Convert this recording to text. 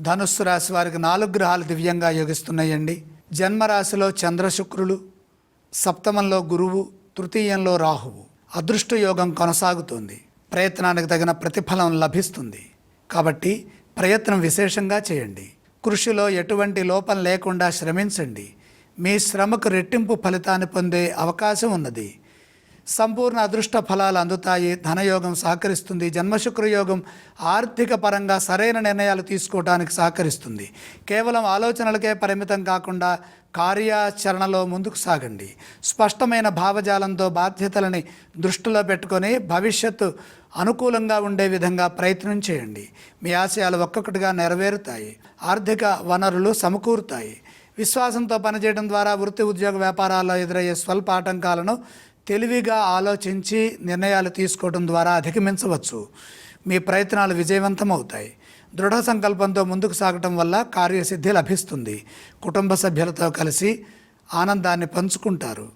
ధనుస్సు రాశి వారికి 4 గ్రహాలు దివ్యంగా యోగిస్తున్నాయండి. జన్మరాశిలో చంద్రశుక్రులు, సప్తమంలో గురువు, తృతీయంలో రాహువు. అదృష్ట యోగం కొనసాగుతుంది. ప్రయత్నానికి తగిన ప్రతిఫలం లభిస్తుంది. కాబట్టి ప్రయత్నం విశేషంగా చేయండి. కృషిలో ఎటువంటి లోపం లేకుండా శ్రమించండి. మీ శ్రమకు రెట్టింపు ఫలితాన్ని పొందే అవకాశం ఉన్నది. సంపూర్ణ అదృష్ట ఫలాలు అందుతాయి. ధనయోగం సహకరిస్తుంది. జన్మశుక్రయోగం ఆర్థిక పరంగా సరైన నిర్ణయాలు తీసుకోవడానికి సహకరిస్తుంది. కేవలం ఆలోచనలకే పరిమితం కాకుండా కార్యాచరణలో ముందుకు సాగండి. స్పష్టమైన భావజాలంతో బాధ్యతలని దృష్టిలో పెట్టుకొని భవిష్యత్తు అనుకూలంగా ఉండే విధంగా ప్రయత్నం చేయండి. మీ ఆశయాలు ఒక్కొక్కటిగా నెరవేరుతాయి. ఆర్థిక వనరులు సమకూరుతాయి. విశ్వాసంతో పనిచేయడం ద్వారా వృత్తి, ఉద్యోగ, వ్యాపారాల్లో ఎదురయ్యే స్వల్ప ఆటంకాలను తెలివిగా ఆలోచించి నిర్ణయాలు తీసుకోవడం ద్వారా అధిగమించవచ్చు. మీ ప్రయత్నాలు విజయవంతం అవుతాయి. దృఢ సంకల్పంతో ముందుకు సాగటం వల్ల కార్యసిద్ధి లభిస్తుంది. కుటుంబ సభ్యులతో కలిసి ఆనందాన్ని పంచుకుంటారు.